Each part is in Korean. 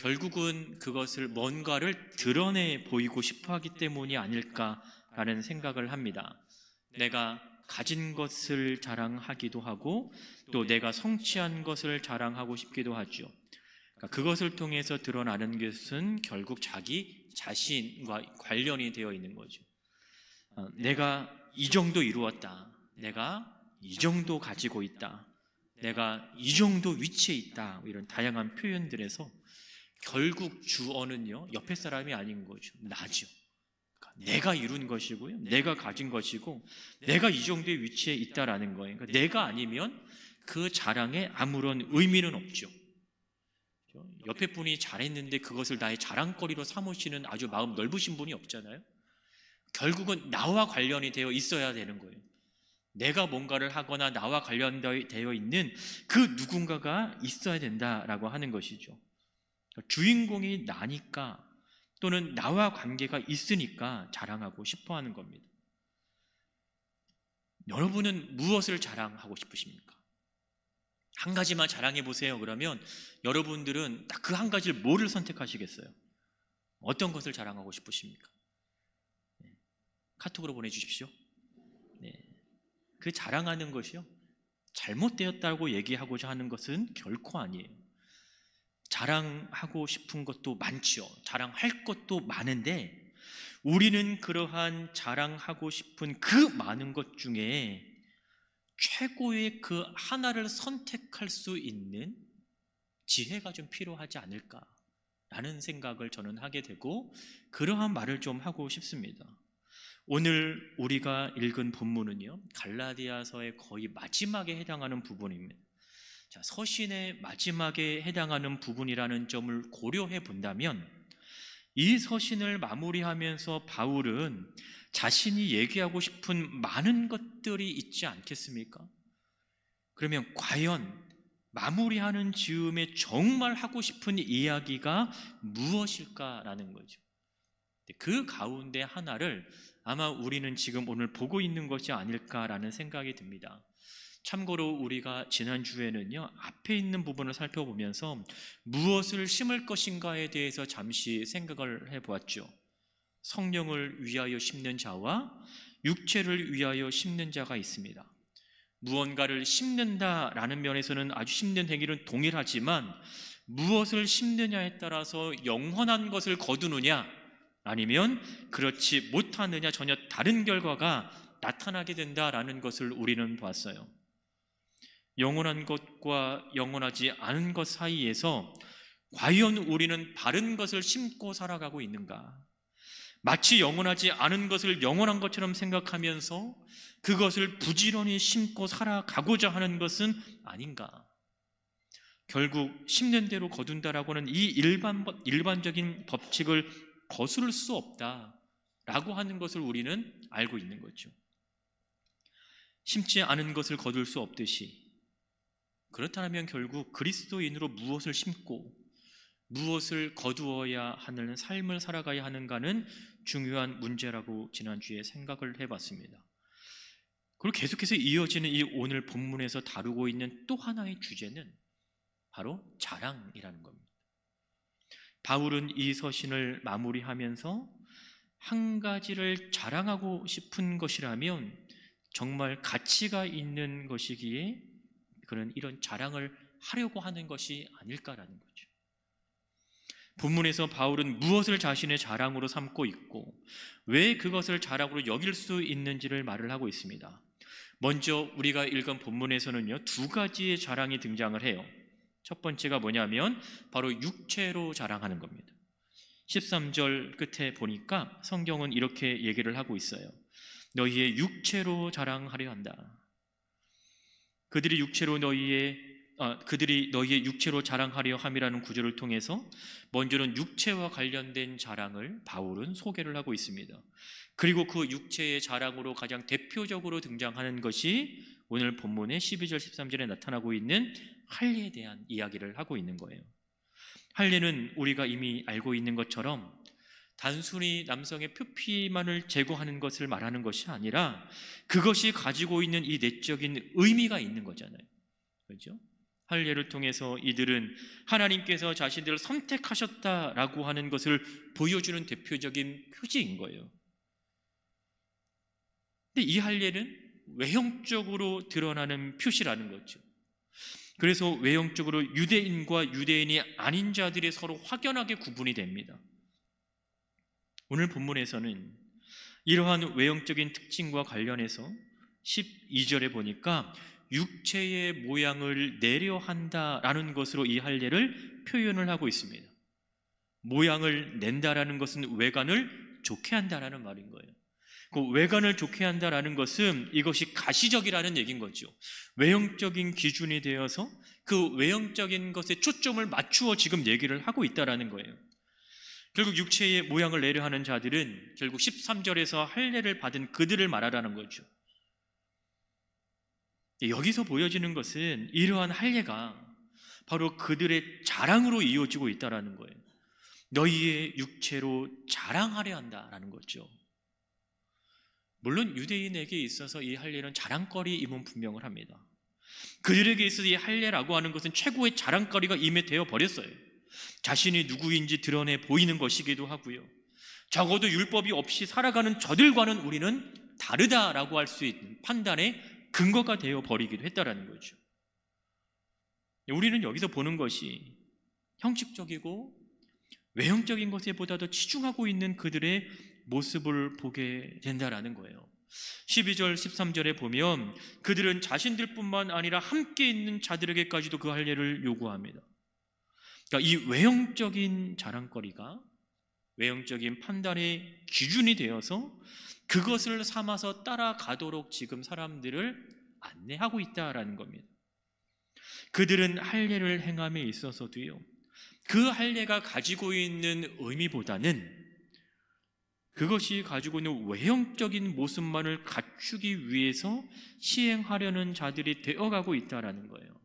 결국은 그것을 뭔가를 드러내 보이고 싶어 하기 때문이 아닐까라는 생각을 합니다. 내가 가진 것을 자랑하기도 하고 또 내가 성취한 것을 자랑하고 싶기도 하죠. 그러니까 그것을 통해서 드러나는 것은 결국 자기 자신과 관련이 되어 있는 거죠. 내가 이 정도 이루었다. 내가 이 정도 가지고 있다. 내가 이 정도 위치에 있다. 이런 다양한 표현들에서 결국 주어는요, 옆에 사람이 아닌 거죠. 나죠. 그러니까 내가 이룬 것이고요. 내가 가진 것이고 내가 이 정도의 위치에 있다라는 거예요. 그러니까 내가 아니면 그 자랑에 아무런 의미는 없죠. 옆에 분이 잘했는데 그것을 나의 자랑거리로 삼으시는 아주 마음 넓으신 분이 없잖아요. 결국은 나와 관련이 되어 있어야 되는 거예요. 내가 뭔가를 하거나 나와 관련되어 있는 그 누군가가 있어야 된다라고 하는 것이죠. 주인공이 나니까 또는 나와 관계가 있으니까 자랑하고 싶어 하는 겁니다. 여러분은 무엇을 자랑하고 싶으십니까? 한 가지만 자랑해 보세요. 그러면 여러분들은 딱 그 한 가지를 뭐를 선택하시겠어요? 어떤 것을 자랑하고 싶으십니까? 카톡으로 보내주십시오. 네. 그 자랑하는 것이요, 잘못되었다고 얘기하고자 하는 것은 결코 아니에요. 자랑하고 싶은 것도 많죠. 자랑할 것도 많은데 우리는 그러한 자랑하고 싶은 그 많은 것 중에 최고의 그 하나를 선택할 수 있는 지혜가 좀 필요하지 않을까라는 생각을 저는 하게 되고, 그러한 말을 좀 하고 싶습니다. 오늘 우리가 읽은 본문은요, 갈라디아서의 거의 마지막에 해당하는 부분입니다. 자, 서신의 마지막에 해당하는 부분이라는 점을 고려해 본다면 이 서신을 마무리하면서 바울은 자신이 얘기하고 싶은 많은 것들이 있지 않겠습니까? 그러면 과연 마무리하는 즈음에 정말 하고 싶은 이야기가 무엇일까라는 거죠. 그 가운데 하나를 아마 우리는 지금 오늘 보고 있는 것이 아닐까라는 생각이 듭니다. 참고로 우리가 지난주에는요, 앞에 있는 부분을 살펴보면서 무엇을 심을 것인가에 대해서 잠시 생각을 해보았죠. 성령을 위하여 심는 자와 육체를 위하여 심는 자가 있습니다. 무언가를 심는다라는 면에서는 아주 심는 행위는 동일하지만 무엇을 심느냐에 따라서 영원한 것을 거두느냐 아니면 그렇지 못하느냐 전혀 다른 결과가 나타나게 된다라는 것을 우리는 봤어요. 영원한 것과 영원하지 않은 것 사이에서 과연 우리는 바른 것을 심고 살아가고 있는가? 마치 영원하지 않은 것을 영원한 것처럼 생각하면서 그것을 부지런히 심고 살아가고자 하는 것은 아닌가? 결국 심는 대로 거둔다라고는 이 일반적인 법칙을 거스를 수 없다라고 하는 것을 우리는 알고 있는 거죠. 심지 않은 것을 거둘 수 없듯이, 그렇다면 결국 그리스도인으로 무엇을 심고 무엇을 거두어야 하는 삶을 살아가야 하는가는 중요한 문제라고 지난주에 생각을 해봤습니다. 그리고 계속해서 이어지는 이 오늘 본문에서 다루고 있는 또 하나의 주제는 바로 자랑이라는 겁니다. 바울은 이 서신을 마무리하면서 한 가지를 자랑하고 싶은 것이라면 정말 가치가 있는 것이기에 그런 이런 자랑을 하려고 하는 것이 아닐까라는 거죠. 본문에서 바울은 무엇을 자신의 자랑으로 삼고 있고 왜 그것을 자랑으로 여길 수 있는지를 말을 하고 있습니다. 먼저 우리가 읽은 본문에서는요, 두 가지의 자랑이 등장을 해요. 첫 번째가 뭐냐면 바로 육체로 자랑하는 겁니다. 13절 끝에 보니까 성경은 이렇게 얘기를 하고 있어요. 너희의 육체로 자랑하려 한다. 그들이 너희의 육체로 자랑하려 함이라는 구절을 통해서 먼저는 육체와 관련된 자랑을 바울은 소개를 하고 있습니다. 그리고 그 육체의 자랑으로 가장 대표적으로 등장하는 것이 오늘 본문의 12절 13절에 나타나고 있는 할례에 대한 이야기를 하고 있는 거예요. 할례는 우리가 이미 알고 있는 것처럼 단순히 남성의 표피만을 제거하는 것을 말하는 것이 아니라 그것이 가지고 있는 이 내적인 의미가 있는 거잖아요. 그렇죠? 할례를 통해서 이들은 하나님께서 자신들을 선택하셨다라고 하는 것을 보여주는 대표적인 표지인 거예요. 근데 이 할례는 외형적으로 드러나는 표시라는 거죠. 그래서 외형적으로 유대인과 유대인이 아닌 자들이 서로 확연하게 구분이 됩니다. 오늘 본문에서는 이러한 외형적인 특징과 관련해서 12절에 보니까 육체의 모양을 내려 한다라는 것으로 이 할례를 표현을 하고 있습니다. 모양을 낸다라는 것은 외관을 좋게 한다라는 말인 거예요. 그 외관을 좋게 한다라는 것은 이것이 가시적이라는 얘기인 거죠. 외형적인 기준이 되어서 그 외형적인 것에 초점을 맞추어 지금 얘기를 하고 있다라는 거예요. 결국 육체의 모양을 내려 하는 자들은 결국 13절에서 할례를 받은 그들을 말하라는 거죠. 여기서 보여지는 것은 이러한 할례가 바로 그들의 자랑으로 이어지고 있다라는 거예요. 너희의 육체로 자랑하려 한다라는 거죠. 물론 유대인에게 있어서 이 할례는 자랑거리임은 분명을 합니다. 그들에게 있어서 이 할례라고 하는 것은 최고의 자랑거리가 이미 되어 버렸어요. 자신이 누구인지 드러내 보이는 것이기도 하고요. 적어도 율법이 없이 살아가는 저들과는 우리는 다르다라고 할 수 있는 판단의 근거가 되어 버리기도 했다라는 거죠. 우리는 여기서 보는 것이 형식적이고 외형적인 것에 보다 더 치중하고 있는 그들의 모습을 보게 된다라는 거예요. 12절 13절에 보면 그들은 자신들뿐만 아니라 함께 있는 자들에게까지도 그 할례를 요구합니다. 그러니까 이 외형적인 자랑거리가 외형적인 판단의 기준이 되어서 그것을 삼아서 따라가도록 지금 사람들을 안내하고 있다라는 겁니다. 그들은 할례를 행함에 있어서도요, 그 할례가 가지고 있는 의미보다는 그것이 가지고 있는 외형적인 모습만을 갖추기 위해서 시행하려는 자들이 되어가고 있다라는 거예요.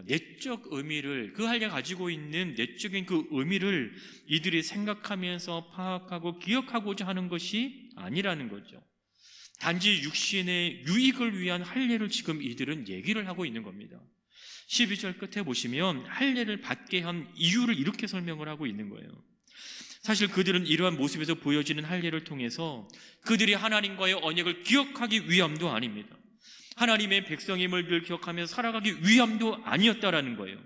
내적 의미를, 그 할례가 가지고 있는 내적인 그 의미를 이들이 생각하면서 파악하고 기억하고자 하는 것이 아니라는 거죠. 단지 육신의 유익을 위한 할례를 지금 이들은 얘기를 하고 있는 겁니다. 12절 끝에 보시면 할례를 받게 한 이유를 이렇게 설명을 하고 있는 거예요. 사실 그들은 이러한 모습에서 보여지는 할례를 통해서 그들이 하나님과의 언약을 기억하기 위함도 아닙니다. 하나님의 백성임을 늘 기억하면서 살아가기 위함도 아니었다라는 거예요.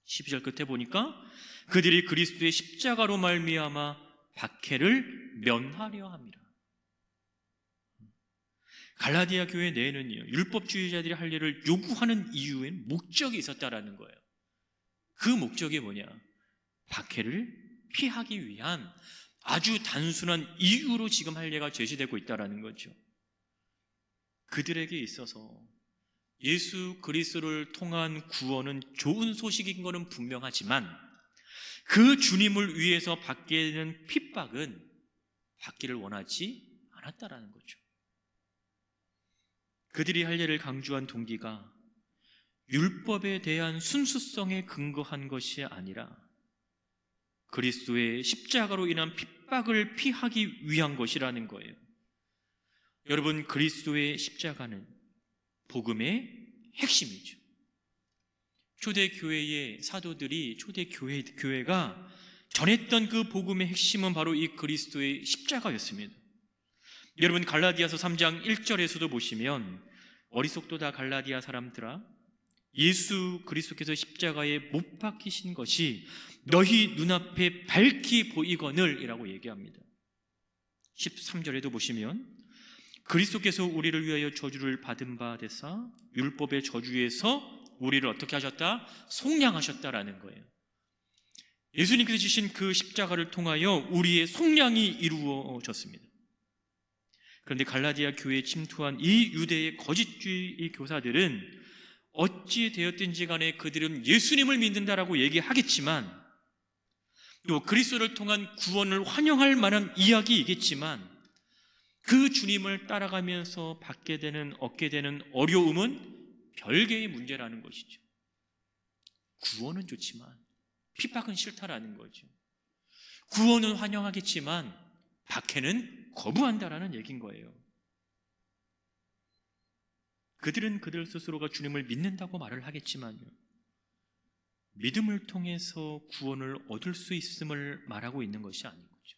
12절 끝에 보니까 그들이 그리스도의 십자가로 말미암아 박해를 면하려 합니다. 갈라디아 교회 내에는요, 율법주의자들이 할례를 요구하는 이유엔 목적이 있었다라는 거예요. 그 목적이 뭐냐? 박해를 피하기 위한 아주 단순한 이유로 지금 할례가 제시되고 있다라는 거죠. 그들에게 있어서 예수 그리스도를 통한 구원은 좋은 소식인 것은 분명하지만 그 주님을 위해서 받게 되는 핍박은 받기를 원하지 않았다라는 거죠. 그들이 할례를 강조한 동기가 율법에 대한 순수성에 근거한 것이 아니라 그리스도의 십자가로 인한 핍박을 피하기 위한 것이라는 거예요. 여러분, 그리스도의 십자가는 복음의 핵심이죠. 초대교회의 사도들이 초대교회가 전했던 그 복음의 핵심은 바로 이 그리스도의 십자가였습니다. 여러분, 갈라디아서 3장 1절에서도 보시면 어리석도다 갈라디아 사람들아, 예수 그리스도께서 십자가에 못 박히신 것이 너희 눈앞에 밝히 보이거늘 이라고 얘기합니다. 13절에도 보시면 그리스도께서 우리를 위하여 저주를 받은 바 되사 율법의 저주에서 우리를 어떻게 하셨다? 속량하셨다라는 거예요. 예수님께서 지신 그 십자가를 통하여 우리의 속량이 이루어졌습니다. 그런데 갈라디아 교회에 침투한 이 유대의 거짓주의 교사들은 어찌 되었든지 간에 그들은 예수님을 믿는다라고 얘기하겠지만 또 그리스도를 통한 구원을 환영할 만한 이야기이겠지만 그 주님을 따라가면서 얻게 되는 어려움은 별개의 문제라는 것이죠. 구원은 좋지만 핍박은 싫다라는 거죠. 구원은 환영하겠지만 박해는 거부한다라는 얘기인 거예요. 그들은 그들 스스로가 주님을 믿는다고 말을 하겠지만요, 믿음을 통해서 구원을 얻을 수 있음을 말하고 있는 것이 아닌 거죠.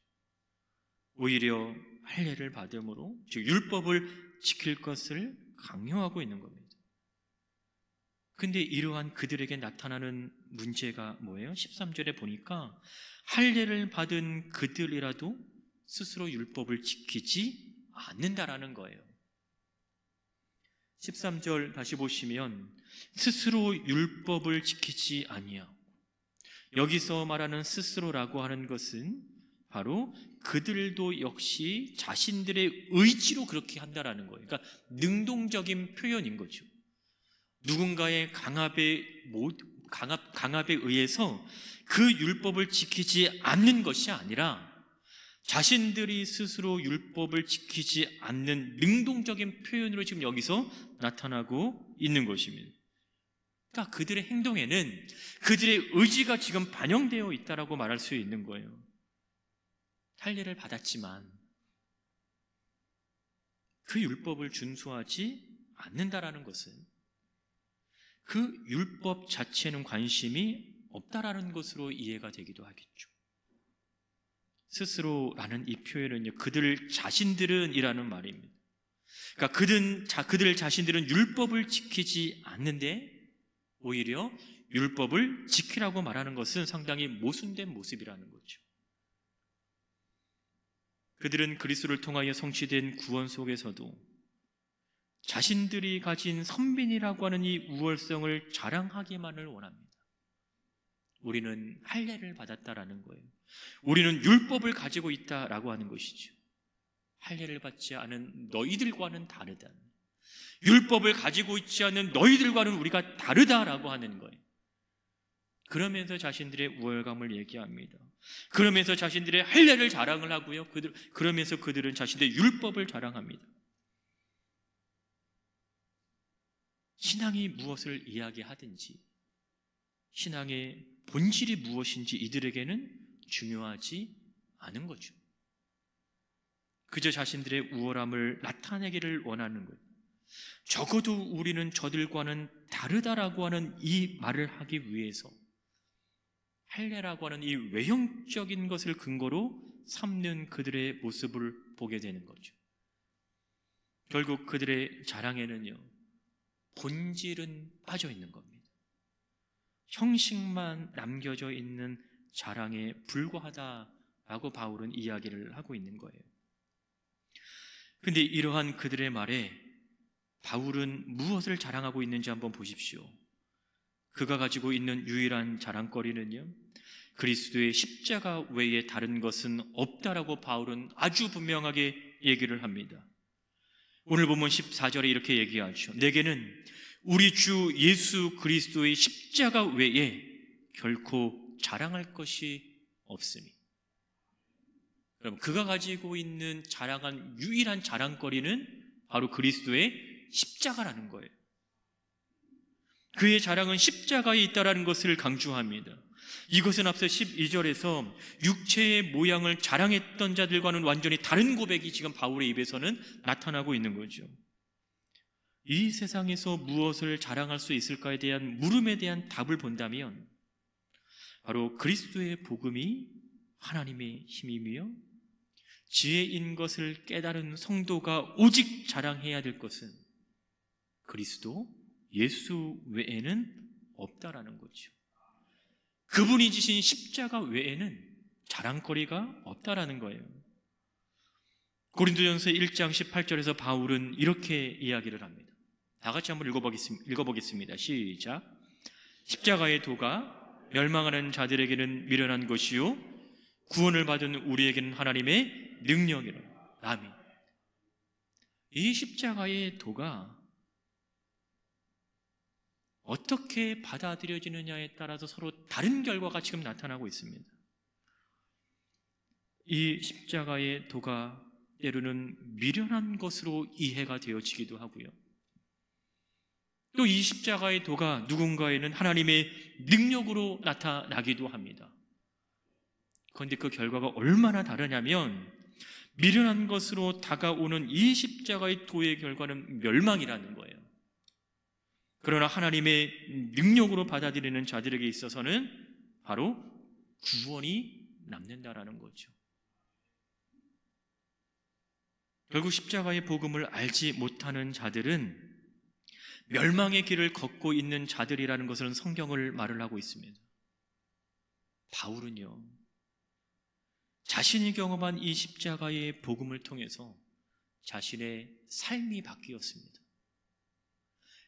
오히려 할례를 받음으로, 즉 율법을 지킬 것을 강요하고 있는 겁니다. 근데 이러한 그들에게 나타나는 문제가 뭐예요? 13절에 보니까 할례를 받은 그들이라도 스스로 율법을 지키지 않는다라는 거예요. 13절 다시 보시면 스스로 율법을 지키지 아니하고, 여기서 말하는 스스로라고 하는 것은 바로 그들도 역시 자신들의 의지로 그렇게 한다라는 거예요. 그러니까 능동적인 표현인 거죠. 누군가의 강압에 의해서 그 율법을 지키지 않는 것이 아니라 자신들이 스스로 율법을 지키지 않는 능동적인 표현으로 지금 여기서 나타나고 있는 것입니다. 그러니까 그들의 행동에는 그들의 의지가 지금 반영되어 있다라고 말할 수 있는 거예요. 할례를 받았지만 그 율법을 준수하지 않는다라는 것은 그 율법 자체는 관심이 없다라는 것으로 이해가 되기도 하겠죠. 스스로라는 이 표현은요, 그들 자신들은 이라는 말입니다. 그러니까 그들 자신들은 율법을 지키지 않는데 오히려 율법을 지키라고 말하는 것은 상당히 모순된 모습이라는 거죠. 그들은 그리스도를 통하여 성취된 구원 속에서도 자신들이 가진 선빈이라고 하는 이 우월성을 자랑하기만을 원합니다. 우리는 할례를 받았다라는 거예요. 우리는 율법을 가지고 있다라고 하는 것이죠. 할례를 받지 않은 너희들과는 다르다. 율법을 가지고 있지 않은 너희들과는 우리가 다르다라고 하는 거예요. 그러면서 자신들의 우월감을 얘기합니다. 그러면서 자신들의 할례를 자랑을 하고요. 그러면서 그들은 자신들의 율법을 자랑합니다. 신앙이 무엇을 이야기하든지 신앙의 본질이 무엇인지 이들에게는 중요하지 않은 거죠. 그저 자신들의 우월함을 나타내기를 원하는 거예요. 적어도 우리는 저들과는 다르다라고 하는 이 말을 하기 위해서 할례라고 하는 이 외형적인 것을 근거로 삼는 그들의 모습을 보게 되는 거죠. 결국 그들의 자랑에는요, 본질은 빠져 있는 겁니다. 형식만 남겨져 있는 자랑에 불과하다라고 바울은 이야기를 하고 있는 거예요. 그런데 이러한 그들의 말에 바울은 무엇을 자랑하고 있는지 한번 보십시오. 그가 가지고 있는 유일한 자랑거리는요, 그리스도의 십자가 외에 다른 것은 없다라고 바울은 아주 분명하게 얘기를 합니다. 오늘 본문 14절에 이렇게 얘기하죠. 내게는 우리 주 예수 그리스도의 십자가 외에 결코 자랑할 것이 없으니. 여러분, 그가 가지고 있는 자랑한 유일한 자랑거리는 바로 그리스도의 십자가라는 거예요. 그의 자랑은 십자가에 있다라는 것을 강조합니다. 이것은 앞서 12절에서 육체의 모양을 자랑했던 자들과는 완전히 다른 고백이 지금 바울의 입에서는 나타나고 있는 거죠. 이 세상에서 무엇을 자랑할 수 있을까에 대한 물음에 대한 답을 본다면 바로 그리스도의 복음이 하나님의 힘이며 지혜인 것을 깨달은 성도가 오직 자랑해야 될 것은 그리스도 예수 외에는 없다라는 거죠. 그분이 지신 십자가 외에는 자랑거리가 없다라는 거예요. 고린도전서 1장 18절에서 바울은 이렇게 이야기를 합니다. 다 같이 한번 읽어보겠습니다. 시작. 십자가의 도가 멸망하는 자들에게는 미련한 것이요 구원을 받은 우리에게는 하나님의 능력이라. 아멘. 이 십자가의 도가 어떻게 받아들여지느냐에 따라서 서로 다른 결과가 지금 나타나고 있습니다. 이 십자가의 도가 때로는 미련한 것으로 이해가 되어지기도 하고요. 또 이 십자가의 도가 누군가에는 하나님의 능력으로 나타나기도 합니다. 그런데 그 결과가 얼마나 다르냐면 미련한 것으로 다가오는 이 십자가의 도의 결과는 멸망이라는 거예요. 그러나 하나님의 능력으로 받아들이는 자들에게 있어서는 바로 구원이 남는다라는 거죠. 결국 십자가의 복음을 알지 못하는 자들은 멸망의 길을 걷고 있는 자들이라는 것을 성경을 말을 하고 있습니다. 바울은요, 자신이 경험한 이 십자가의 복음을 통해서 자신의 삶이 바뀌었습니다.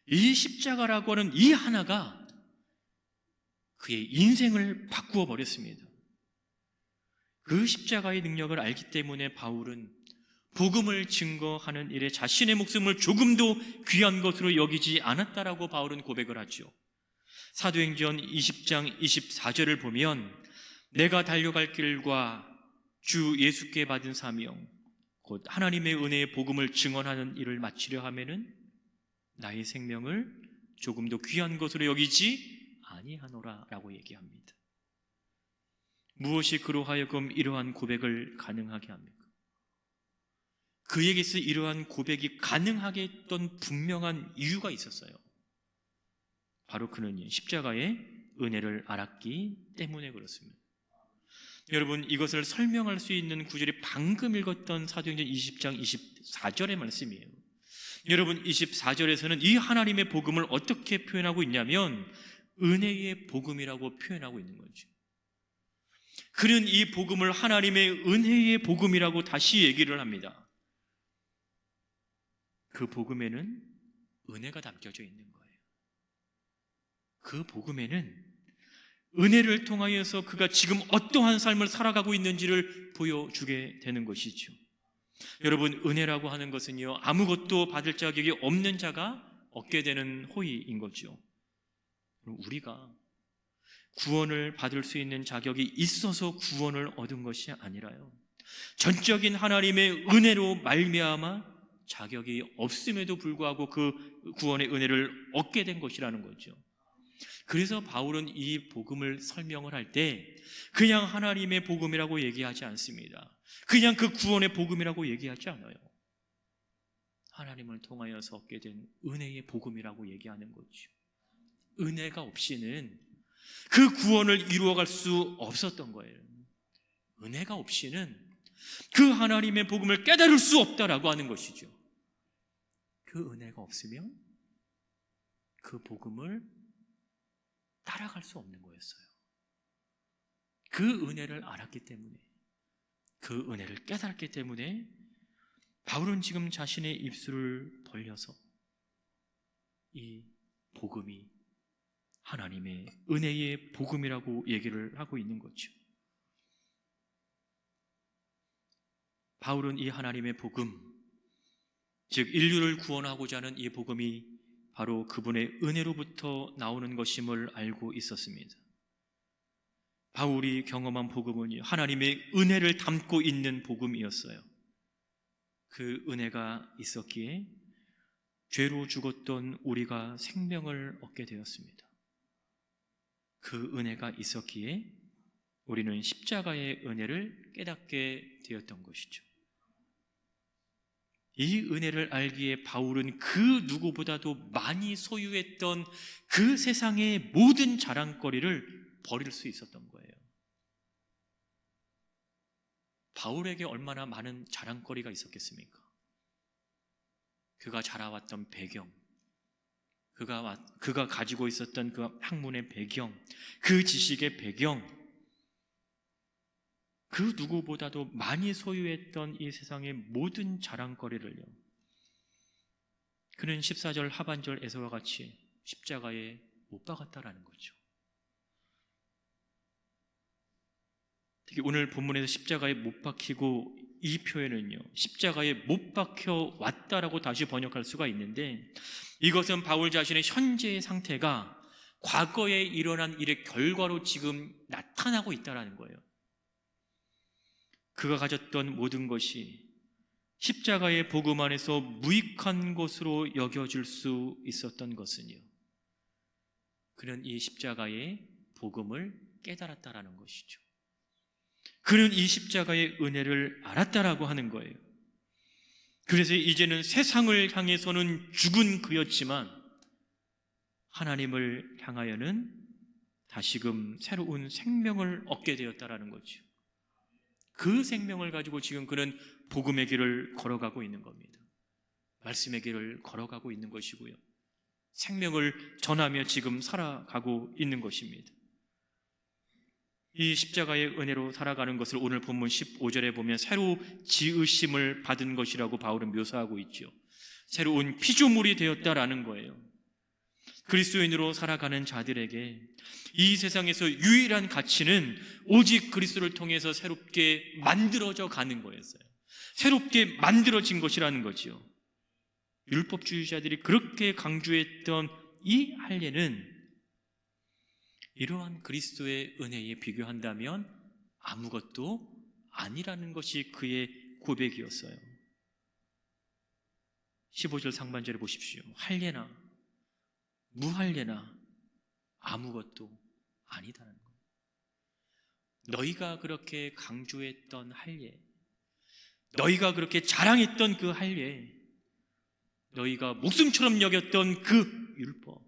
이 십자가라고 하는 이 하나가 그의 인생을 바꾸어 버렸습니다. 그 십자가의 능력을 알기 때문에 바울은 복음을 증거하는 일에 자신의 목숨을 조금도 귀한 것으로 여기지 않았다라고 바울은 고백을 하죠. 사도행전 20장 24절을 보면 내가 달려갈 길과 주 예수께 받은 사명 곧 하나님의 은혜의 복음을 증언하는 일을 마치려 하면은 나의 생명을 조금도 귀한 것으로 여기지 아니하노라 라고 얘기합니다. 무엇이 그로 하여금 이러한 고백을 가능하게 합니까? 그에게서 이러한 고백이 가능하게 했던 분명한 이유가 있었어요. 바로 그는 십자가의 은혜를 알았기 때문에 그렇습니다. 여러분, 이것을 설명할 수 있는 구절이 방금 읽었던 사도행전 20장 24절의 말씀이에요. 여러분, 24절에서는 이 하나님의 복음을 어떻게 표현하고 있냐면 은혜의 복음이라고 표현하고 있는 거죠. 그는 이 복음을 하나님의 은혜의 복음이라고 다시 얘기를 합니다. 그 복음에는 은혜가 담겨져 있는 거예요. 그 복음에는 은혜를 통하여서 그가 지금 어떠한 삶을 살아가고 있는지를 보여주게 되는 것이죠. 여러분, 은혜라고 하는 것은요, 아무것도 받을 자격이 없는 자가 얻게 되는 호의인 거죠. 우리가 구원을 받을 수 있는 자격이 있어서 구원을 얻은 것이 아니라요, 전적인 하나님의 은혜로 말미암아 자격이 없음에도 불구하고 그 구원의 은혜를 얻게 된 것이라는 거죠. 그래서 바울은 이 복음을 설명을 할 때 그냥 하나님의 복음이라고 얘기하지 않습니다. 그냥 그 구원의 복음이라고 얘기하지 않아요. 하나님을 통하여서 얻게 된 은혜의 복음이라고 얘기하는 거죠. 은혜가 없이는 그 구원을 이루어갈 수 없었던 거예요. 은혜가 없이는 그 하나님의 복음을 깨달을 수 없다라고 하는 것이죠. 그 은혜가 없으면 그 복음을 따라갈 수 없는 거였어요. 그 은혜를 알았기 때문에, 그 은혜를 깨달았기 때문에 바울은 지금 자신의 입술을 벌려서 이 복음이 하나님의 은혜의 복음이라고 얘기를 하고 있는 거죠. 바울은 이 하나님의 복음, 즉 인류를 구원하고자 하는 이 복음이 바로 그분의 은혜로부터 나오는 것임을 알고 있었습니다. 바울이 경험한 복음은 하나님의 은혜를 담고 있는 복음이었어요. 그 은혜가 있었기에 죄로 죽었던 우리가 생명을 얻게 되었습니다. 그 은혜가 있었기에 우리는 십자가의 은혜를 깨닫게 되었던 것이죠. 이 은혜를 알기에 바울은 그 누구보다도 많이 소유했던 그 세상의 모든 자랑거리를 버릴 수 있었던 거예요. 바울에게 얼마나 많은 자랑거리가 있었겠습니까? 그가 자라왔던 배경, 그가 가지고 있었던 그 학문의 배경, 그 지식의 배경, 그 누구보다도 많이 소유했던 이 세상의 모든 자랑거리를요, 그는 14절 하반절에서와 같이 십자가에 못 박았다라는 거죠. 특히 오늘 본문에서 십자가에 못 박히고, 이 표현은요, 십자가에 못 박혀 왔다라고 다시 번역할 수가 있는데, 이것은 바울 자신의 현재의 상태가 과거에 일어난 일의 결과로 지금 나타나고 있다는 거예요. 그가 가졌던 모든 것이 십자가의 복음 안에서 무익한 것으로 여겨질 수 있었던 것은요, 그는 이 십자가의 복음을 깨달았다라는 것이죠. 그는 이 십자가의 은혜를 알았다라고 하는 거예요. 그래서 이제는 세상을 향해서는 죽은 그였지만 하나님을 향하여는 다시금 새로운 생명을 얻게 되었다라는 거죠. 그 생명을 가지고 지금 그는 복음의 길을 걸어가고 있는 겁니다. 말씀의 길을 걸어가고 있는 것이고요. 생명을 전하며 지금 살아가고 있는 것입니다. 이 십자가의 은혜로 살아가는 것을 오늘 본문 15절에 보면 새로 지으심을 받은 것이라고 바울은 묘사하고 있죠. 새로운 피조물이 되었다라는 거예요. 그리스도인으로 살아가는 자들에게 이 세상에서 유일한 가치는 오직 그리스도를 통해서 새롭게 만들어져 가는 거였어요. 새롭게 만들어진 것이라는 거지요. 율법주의자들이 그렇게 강조했던 이 할례는 이러한 그리스도의 은혜에 비교한다면 아무것도 아니라는 것이 그의 고백이었어요. 15절 상반절에 보십시오. 할례나 무할례나 아무것도 아니다는 거예요. 너희가 그렇게 강조했던 할례, 너희가 그렇게 자랑했던 그 할례, 너희가 목숨처럼 여겼던 그 율법,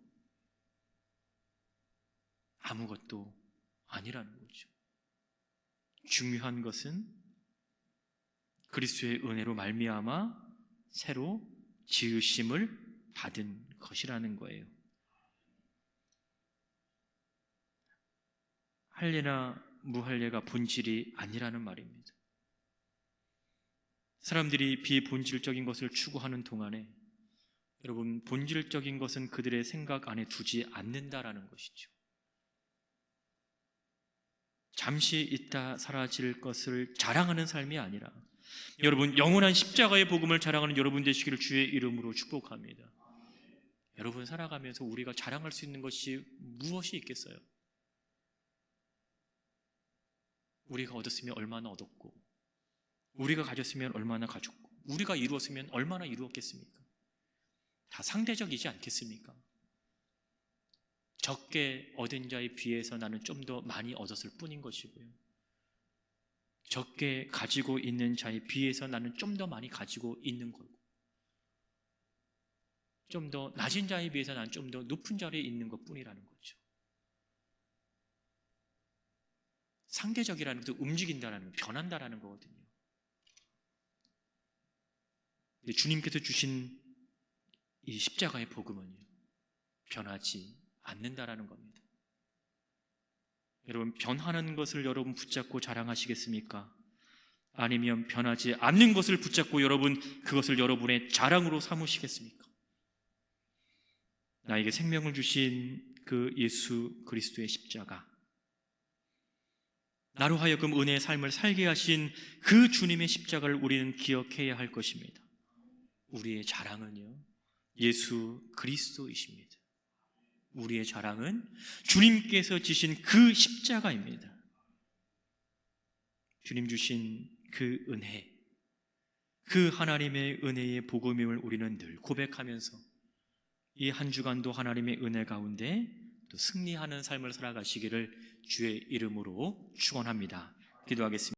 아무것도 아니라는 거죠. 중요한 것은 그리스도의 은혜로 말미암아 새로 지으심을 받은 것이라는 거예요. 할례나 무할례가 본질이 아니라는 말입니다. 사람들이 비본질적인 것을 추구하는 동안에 여러분, 본질적인 것은 그들의 생각 안에 두지 않는다라는 것이죠. 잠시 있다 사라질 것을 자랑하는 삶이 아니라 여러분, 영원한 십자가의 복음을 자랑하는 여러분 되시기를 주의 이름으로 축복합니다. 여러분 살아가면서 우리가 자랑할 수 있는 것이 무엇이 있겠어요? 우리가 얻었으면 얼마나 얻었고, 우리가 가졌으면 얼마나 가졌고, 우리가 이루었으면 얼마나 이루었겠습니까? 다 상대적이지 않겠습니까? 적게 얻은 자에 비해서 나는 좀 더 많이 얻었을 뿐인 것이고요. 적게 가지고 있는 자에 비해서 나는 좀 더 많이 가지고 있는 거고, 좀 더 낮은 자에 비해서 나는 좀 더 높은 자리에 있는 것 뿐이라는 거죠. 상대적이라는 것도 움직인다라는, 변한다라는 거거든요. 근데 주님께서 주신 이 십자가의 복음은요, 변하지 않는다라는 겁니다. 여러분, 변하는 것을 여러분 붙잡고 자랑하시겠습니까? 아니면 변하지 않는 것을 붙잡고 여러분 그것을 여러분의 자랑으로 삼으시겠습니까? 나에게 생명을 주신 그 예수 그리스도의 십자가, 나로 하여금 은혜의 삶을 살게 하신 그 주님의 십자가를 우리는 기억해야 할 것입니다. 우리의 자랑은요, 예수 그리스도이십니다. 우리의 자랑은 주님께서 지신 그 십자가입니다. 주님 주신 그 은혜, 그 하나님의 은혜의 복음임을 우리는 늘 고백하면서 이 한 주간도 하나님의 은혜 가운데 또 승리하는 삶을 살아가시기를 주의 이름으로 축원합니다. 기도하겠습니다.